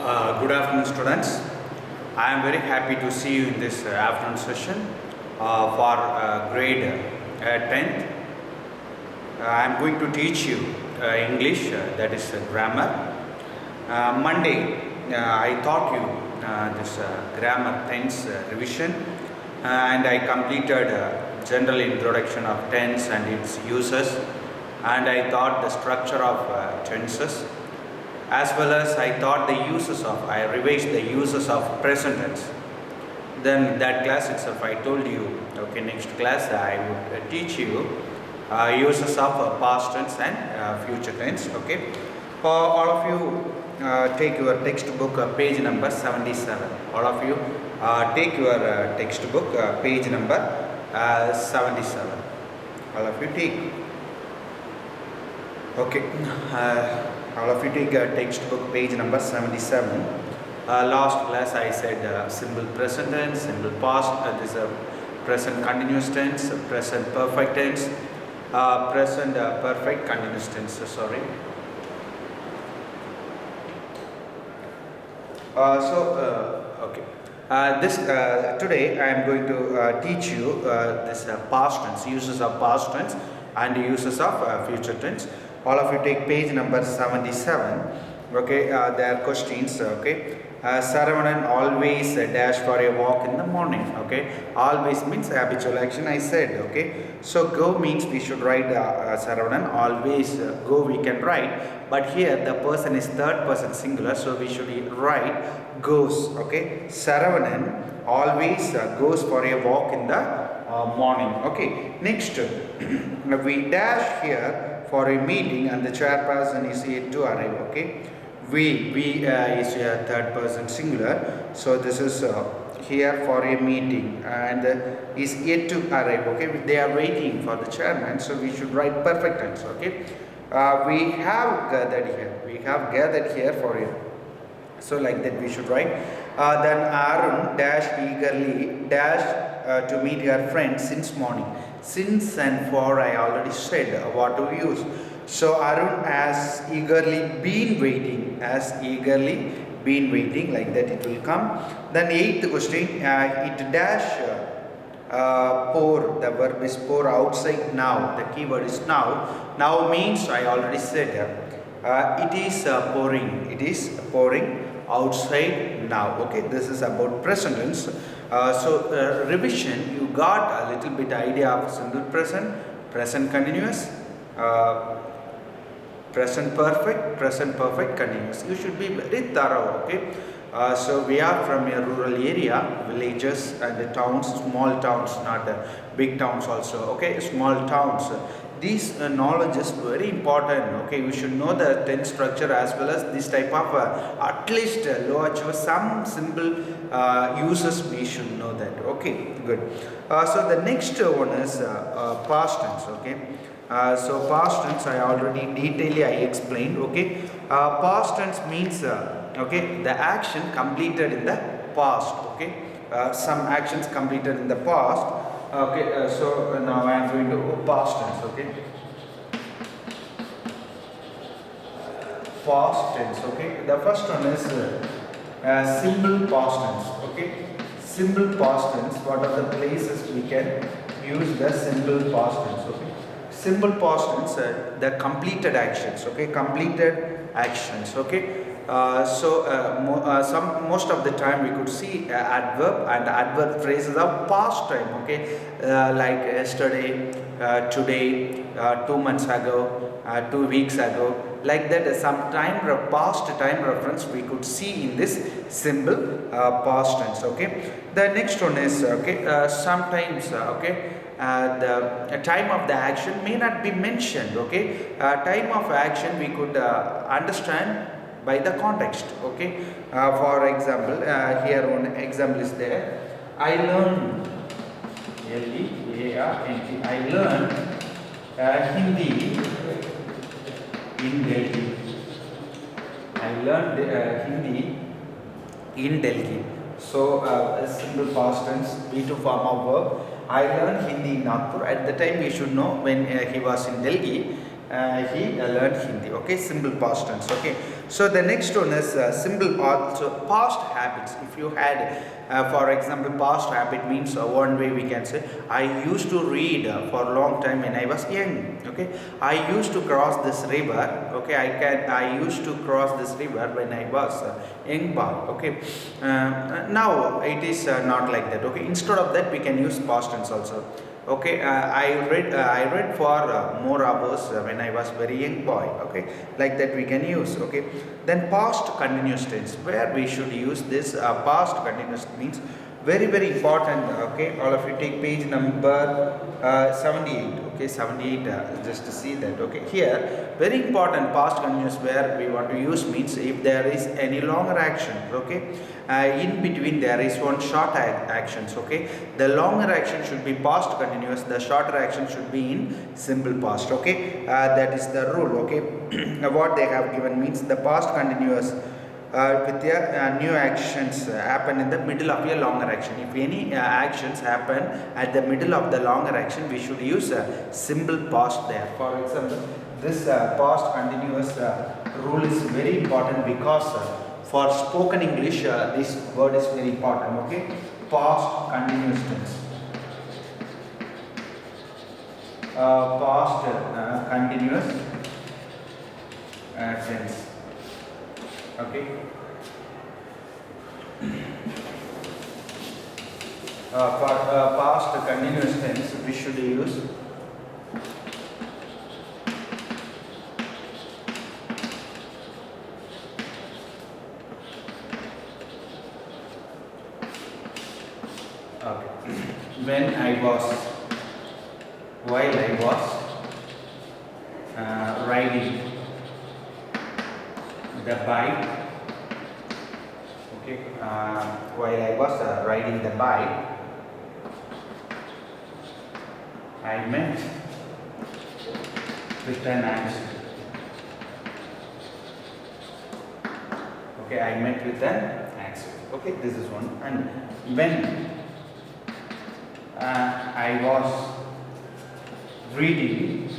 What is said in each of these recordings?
Good afternoon, students. I am very happy to see you in this afternoon session for grade 10th. I am going to teach you English, that is grammar. Monday, I taught you this grammar tense revision, and I completed general introduction of tense and its uses, and I taught the structure of tenses, as well as I taught the uses of, I revised the uses of present tense. Then that class itself I told you, okay, next class I would teach you uses of past tense and future tense, okay. All of you take your textbook page number 77. All of you take your textbook page number 77. All of you take. Okay. All of you take textbook page number 77. Last class I said simple present tense, simple past, this is a present continuous tense, present perfect tense, present perfect continuous tense, sorry. Okay. Today I am going to teach you this past tense, uses of past tense and uses of future tense. All of you take page number 77. Okay, there are questions. Okay, Saravanan always dash for a walk in the morning. Okay, always means habitual action, I said. Okay, so go means we should write Saravanan always go, we can write, but here the person is third person singular, so we should write goes. Okay, Saravanan always goes for a walk in the morning. Okay, next we dash here for a meeting and the chairperson is yet to arrive. Okay, we is a third person singular, so this is here for a meeting and is yet to arrive. Okay, they are waiting for the chairman, so we should write perfect tense. Okay, we have gathered here for him, so like that we should write. Then Arun dash eagerly dash to meet her friend since morning. Since and for I already said what to use. So Arun has eagerly been waiting, like that it will come. Then eighth question, it dash pour, the verb is pour outside now, the keyword is now. Now means I already said it is pouring outside now. Okay, this is about present tense. Revision, you got a little bit idea of simple present, present continuous, present perfect continuous. You should be very thorough. Okay, so we are from a rural area, villages and the towns, small towns, not big towns also. Okay, small towns. These knowledge is very important. Okay, you should know the tense structure as well as this type of at least low achiever, some simple uses we should know that. Okay, good. So the next one is past tense. Okay, so past tense I already explained. Okay, past tense means okay, the action completed in the past. Okay, some actions completed in the past. Okay, so now I am going to past tense. Okay, past tense. Okay, the first one is simple past tense. Okay, simple past tense. What are the places we can use the simple past tense? Okay, simple past tense, the completed actions. Okay, completed actions. Okay. Most of the time we could see adverb and adverb phrases of past time. Okay, like yesterday, today, 2 months ago, 2 weeks ago, like that. Some past time reference we could see in this simple past tense. Okay, the next one is sometimes the time of the action may not be mentioned. Okay, time of action we could understand by the context. Okay, for example, here one example is there. I learned L-E-A-R-N-T. I learned Hindi in Delhi. I learned Hindi in Delhi. So a simple past tense, B2 form of verb. I learned Hindi in Nagpur. At the time we should know when he was in Delhi. he learned Hindi. Okay, simple past tense. Okay, so the next one is simple also past habits. If you had, for example, past habit means one way we can say I used to read for a long time when I was young. Okay, I used to cross this river. Okay, I used to cross this river when I was young boy. Okay, now it is not like that. Okay, instead of that we can use past tense also. Okay, I read for more hours when I was very young boy. Okay, like that we can use. Okay, then past continuous tense, where we should use this past continuous means very important. Okay, all of you take page number 78. Okay, 78, just to see that. Okay, here very important past continuous where we want to use means if there is any longer action. Okay, in between there is one short actions. Okay, the longer action should be past continuous, the shorter action should be in simple past. Okay, that is the rule. Okay, what they have given means the past continuous with the new actions happen in the middle of a longer action. If any actions happen at the middle of the longer action, we should use a simple past there. For example, this past continuous rule is very important because for spoken English this word is very important. Okay, past continuous tense. Past continuous tense. Okay. For past continuous tense, we should use when I was, while I was riding the bike. Okay, while I was riding the bike, I met with an accident. Okay, I met with an accident. Okay, this is one. And when I was reading,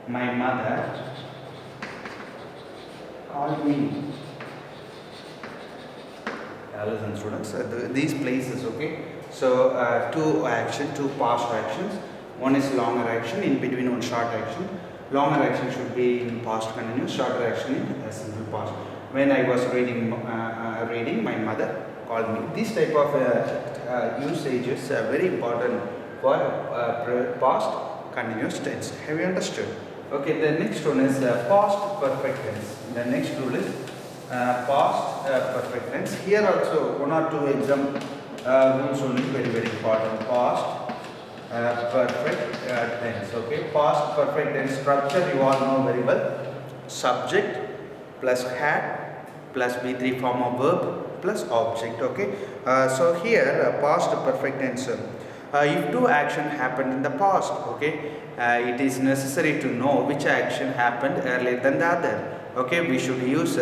my mother called me. Listen students, these places. Okay, so two past actions. One is longer action, in between one short action. Longer action should be in past continuous, shorter action in simple past. When I was reading, my mother called me. This type of usage is very important for past continuous tense. Have you understood? Okay, the next one is past perfect tense. The next rule is past perfect tense. Here also one or two exam rules only, very important. Past perfect tense. Okay, past perfect tense structure you all know very well. Subject plus had plus V3 form of verb plus object. Okay, so here past perfect tense. If two action happened in the past, okay, it is necessary to know which action happened earlier than the other. Okay, we should use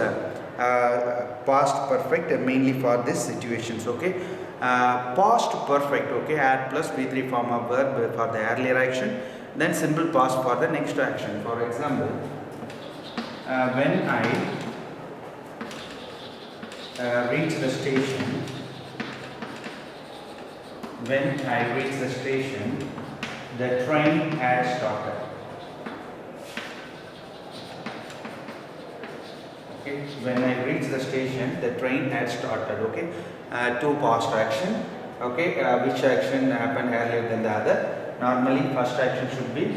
past perfect mainly for these situations. Okay, past perfect. Okay, add plus V3 form of verb for the earlier action, then simple past for the next action. For example, when I reach the station. When I reached the station, the train had started. Okay. When I reached the station, the train had started. Okay. Two past action. Okay. Which action happened earlier than the other? Normally, first action should be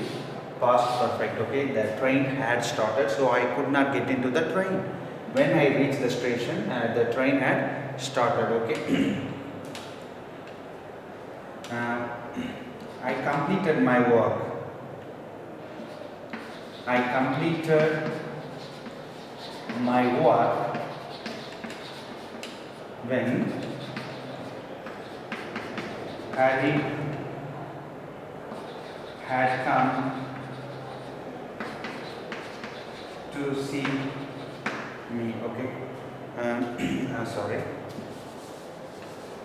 past perfect. Okay. The train had started, so I could not get into the train. When I reached the station, the train had started. Okay. I completed my work. I completed my work when Harry had come to see me. Okay. Sorry.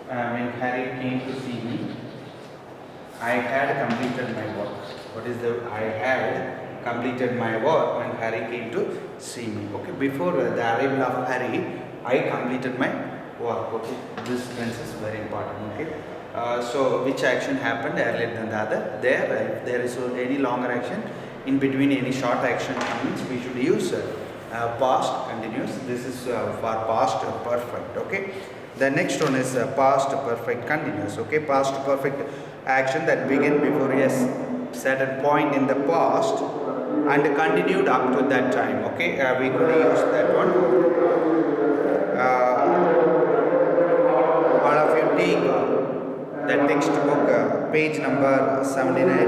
When Harry came to see me, I had completed my work. What is the I had completed my work when Harry came to see me. Okay, before the arrival of Harry, I completed my work. Okay, this tense is very important. Okay, so which action happened earlier than the other? There, if there is any longer action in between any short action means we should use past continuous. This is for past perfect. Okay. The next one is past perfect continuous. Okay, past perfect action that began before a certain point in the past and continued up to that time. Okay, we could use that one. All of you take the textbook page number 79.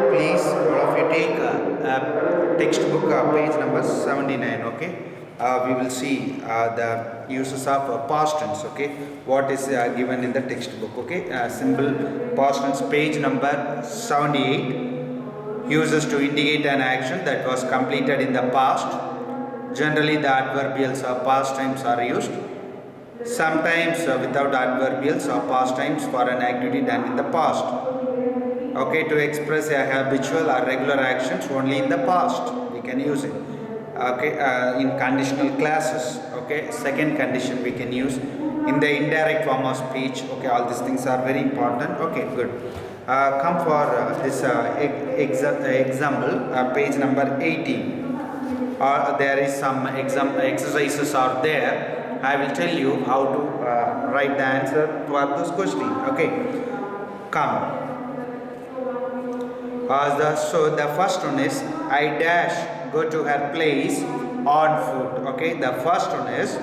Please, all of you take textbook page number 79. Okay. We will see the uses of past tense. Okay, what is given in the textbook. Okay, simple past tense, page number 78. Uses to indicate an action that was completed in the past. Generally, the adverbials of past times are used. Sometimes without adverbials or past times for an activity done in the past. Okay, to express a habitual or regular actions only in the past we can use it. Okay, in conditional clauses. Okay, second condition we can use in the indirect form of speech. Okay, all these things are very important. Okay, good. Come for this example, page number 18. There is some exercises are there. I will tell you how to write the answer for this question. Okay, come. So the first one is I dash go to her place on foot. Okay, the first one is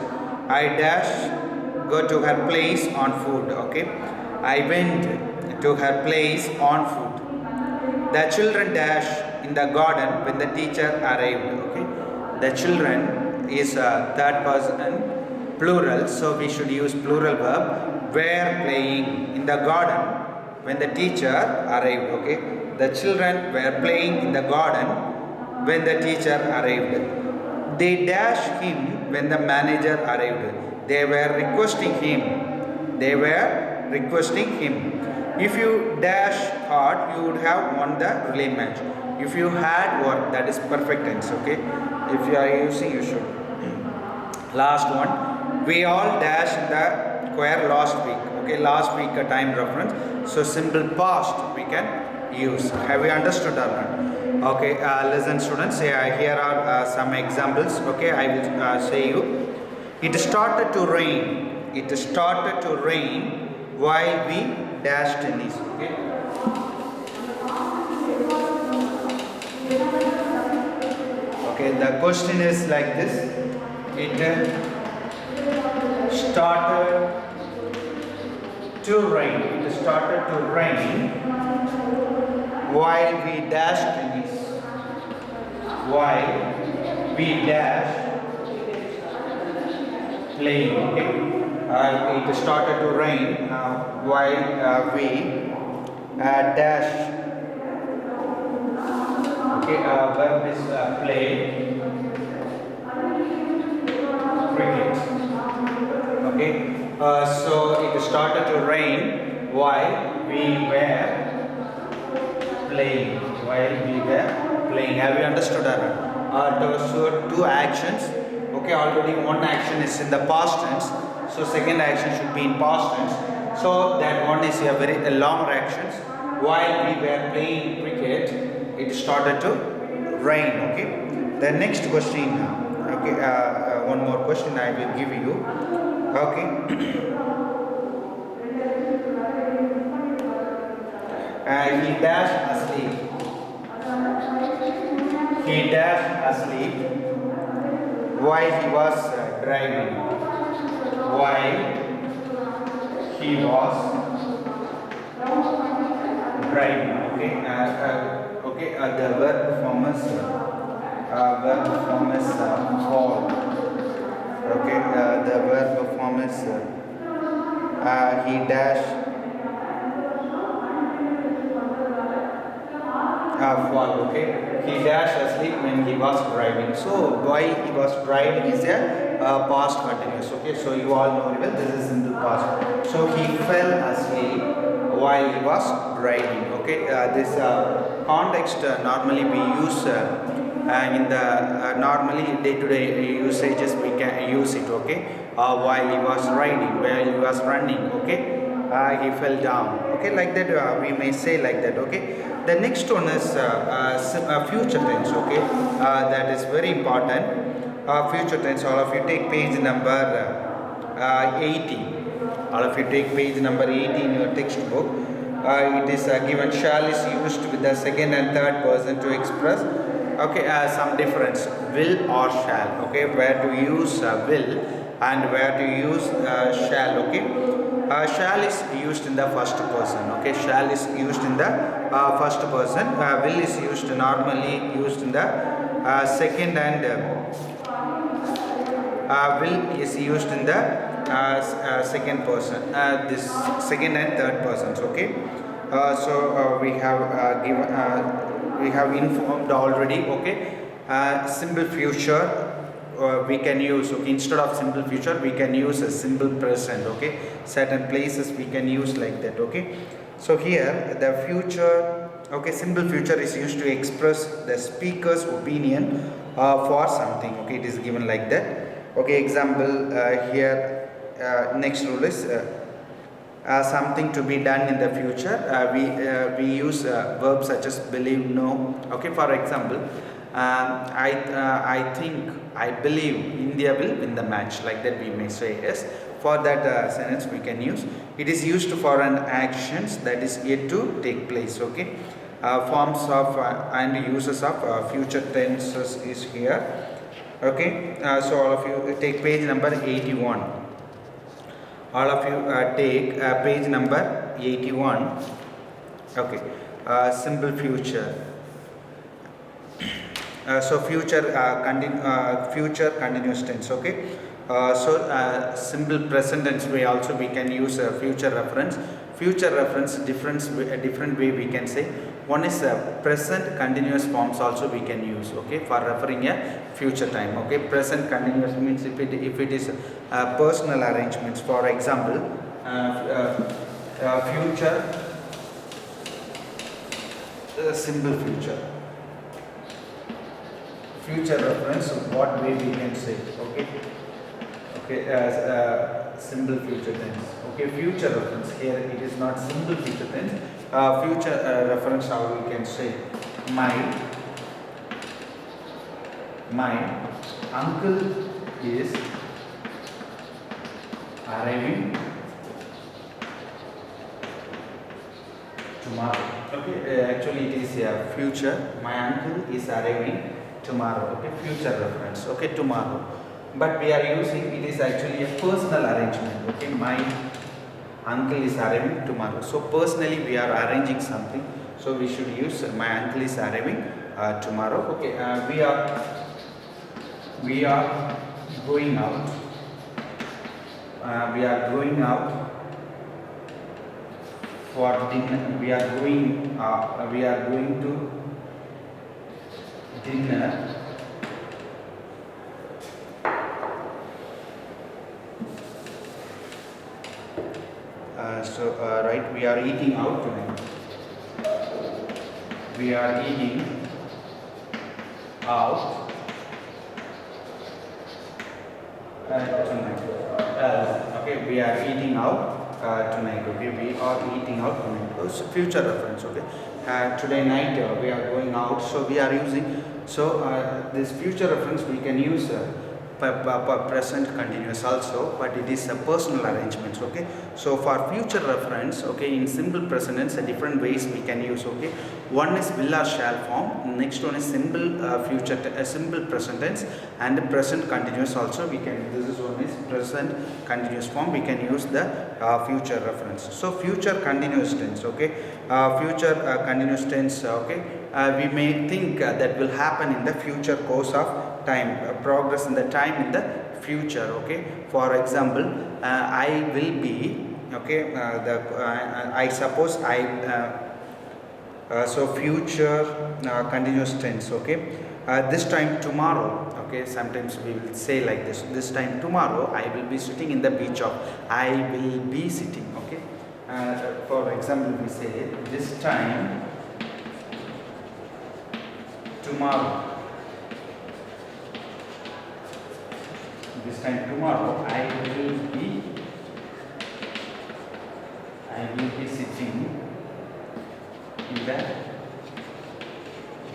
I dash go to her place on foot. Okay, I went to her place on foot. The children dash in the garden when the teacher arrived. Okay, the children is third person plural, so we should use plural verb. Were playing in the garden when the teacher arrived. Okay, the children were playing in the garden when the teacher arrived. They dashed him when the manager arrived. They were requesting him. They were requesting him. If you dash hard, you would have won the relay match. If you had worked, that is perfect tense. Okay, if you are using, you should. Last one, we all dashed in the choir last week. Okay, last week a time reference. So simple past we can use. Have you understood or not? Okay, listen students, here are some examples. Okay, I will say you. It started to rain. It started to rain while we dashed tennis. Okay. Okay, the question is like this. It started to rain. It started to rain while we dashed tennis. While we dashed playing. Okay. It started to rain while we dashed. Okay, verb is play cricket. Okay, so it started to rain while we were playing. While we were playing. Have you understood that? So two actions. Okay, already one action is in the past tense. So second action should be in past tense. So that one is a very long actions. While we were playing cricket, it started to rain. Okay. The next question. Okay. One more question I will give you. Okay. He dashed asleep. He dashed asleep while he was driving. While he was driving. Okay. Okay. The verb form is fall. Okay. The verb form is he dashed. Fall. Okay, he dashed asleep when he was driving. So while he was driving is a past continuous. Okay, so you all know well this is in the past. So he fell asleep while he was riding. Okay, this context normally we use in the normally day-to-day usages we can use it. Okay, while he was riding, while he was running. Okay, he fell down. Okay, like that we may say like that. Okay, the next one is future tense. Okay, that is very important. Future tense, all of you take page number 80. All of you take page number 80 in your textbook. It is given shall is used with the second and third person to express. Okay, some difference, will or shall. Okay, where to use will and where to use shall. Okay, shall is used in the first person. Okay, shall is used in the first person. Will is used normally used in the second, and will is used in the second person, this second and third persons. Okay, so we have informed already. Okay, simple future we can use. Okay, instead of simple future we can use a simple present. Okay, certain places we can use like that. Okay, so here the future, okay, simple future is used to express the speaker's opinion for something. Okay, it is given like that. Okay, example here, next rule is something to be done in the future. We use verbs such as believe, know. Okay, for example, I think, I believe India will win the match, like that we may say. Yes, for that sentence we can use. It is used for an actions that is yet to take place. Okay, forms of and uses of future tenses is here. Okay, so all of you take page number 81. All of you take page number 81. Okay, simple future. So future future continuous tense. Okay, so simple present tense way also we can use future reference. Future reference different way we can say. One is present continuous forms also we can use. Okay, for referring a future time. Okay, present continuous means if it is personal arrangements. For example, future simple future. Future reference, what way we can say. Okay, okay, as simple future tense. Okay, future reference, here it is not simple future tense. Future reference, how we can say, my uncle is arriving tomorrow. Okay, actually it is future. My uncle is arriving tomorrow. Okay, future reference. Okay, tomorrow, but we are using, it is actually a personal arrangement. Okay, my uncle is arriving tomorrow. So personally we are arranging something, so we should use my uncle is arriving tomorrow. Okay, we are going out. We are going out for dinner. We are going to dinner right, we are eating out tonight. We are eating out tonight. Okay, we are eating out tonight. Okay, we are eating out tonight. So future reference. Okay, today night we are going out, so we are using, so this future reference we can use present continuous also, but it is a personal arrangements. Okay, so for future reference, okay, in simple present tense different ways we can use. Okay, one is will or shall form, next one is simple simple present tense, and present continuous also we can, this is one is present continuous form, we can use the future reference. So future continuous tense, okay, future continuous tense, okay, we may think that will happen in the future course of time, progress in the time in the future. Okay, for example, I will be, okay, I suppose so future continuous tense. Okay, this time tomorrow. Okay, sometimes we will say like this time tomorrow I will be sitting in the beach, of I will be sitting. Okay, For example, we say this time tomorrow. This time tomorrow I will be sitting in the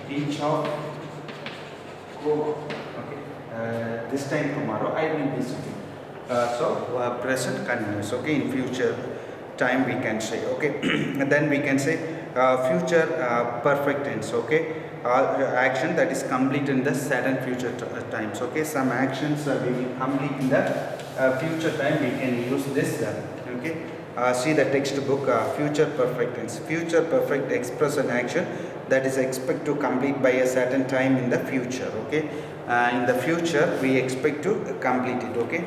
beach of Goa. Okay. This time tomorrow I will be sitting. Present continuous. Okay. In future time we can say. Okay. And then we can say future perfect tense. Okay. Action that is complete in the certain future times. Okay. Some actions we will complete in the future time. We can use this. Okay. See the textbook. Future perfect tense. Future perfect express an action that is expect to complete by a certain time in the future. Okay. In the future we expect to complete it. Okay.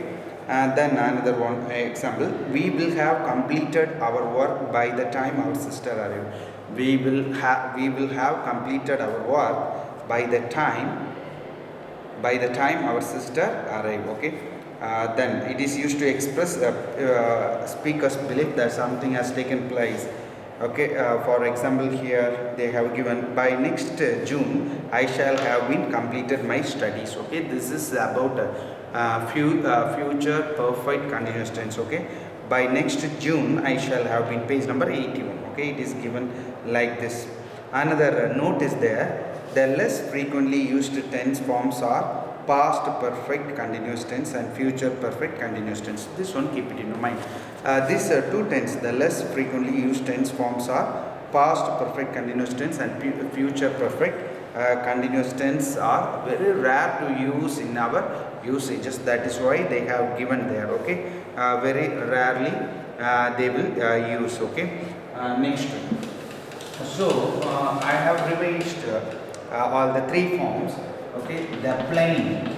And then another one example, we will have completed our work by the time our sister arrives. We will have completed our work by the time our sister arrive. Okay. Then it is used to express speaker's belief that something has taken place. Okay. For example, here they have given by next June I shall have been completed my studies. Okay. This is about future perfect continuous tense. Okay. By next June I shall have been, page number 81. Okay. It is given like this. Another note is there. The less frequently used tense forms are past perfect continuous tense and future perfect continuous tense. This one keep it in your mind. These two tense, the less frequently used tense forms are past perfect continuous tense and future perfect continuous tense are very rare to use in our usages. That is why they have given there. Okay. Very rarely they will use. Okay. Next. So I have revised all the three forms. Okay. The plain,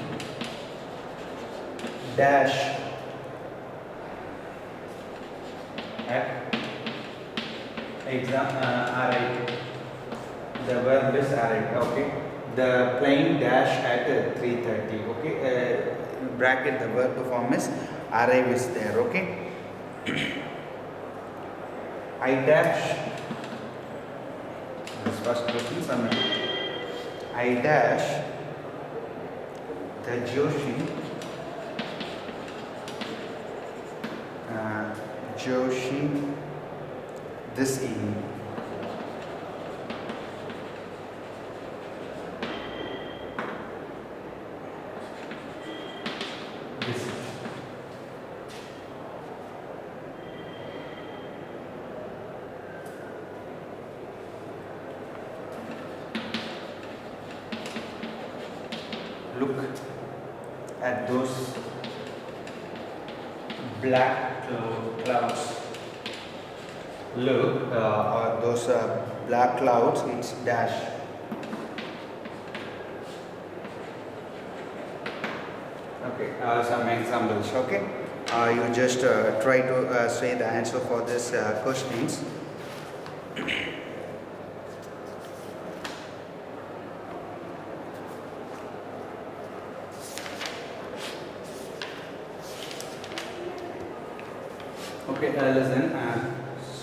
dash, arrive. The verb is arrive. Okay. The plane dash at 3:30. Okay. Bracket the verb form is arrive is there. Okay. I dash. This first question summary. I dash the Joshi this evening. Look at those black clouds. Look at those black clouds. It's dash. Okay. Some examples. Okay. You just try to say the answer for this questions. Okay, listen.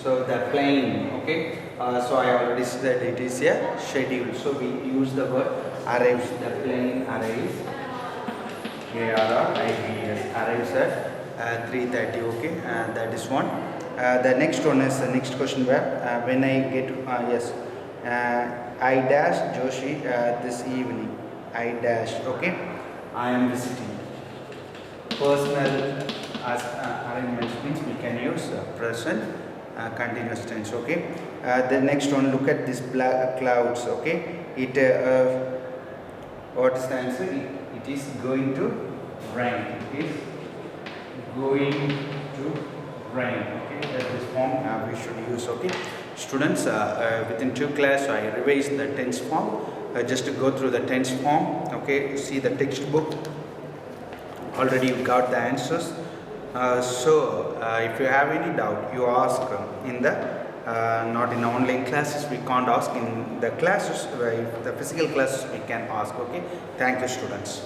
So the plane. Okay. So I already said it is a schedule. So we use the word arrives. The plane arrives. ARRIVES arrives at 3:30. Okay. That is one. The next one is the next question where when I get yes. I dash Joshi this evening. I dash. Okay. I am visiting. Personal as arrangements means we can use present continuous tense. Okay. The next one, look at these black clouds. Okay. It what is the answer? It is going to rain. It is going to rain. Okay. This form we should use. Okay. Students, within 2 class I revised the tense form. Just to go through the tense form. Okay. See the textbook. Already you got the answers. If you have any doubt, you ask in the not in online classes. We can't ask in the classes. If the physical classes we can ask. Okay. Thank you, students.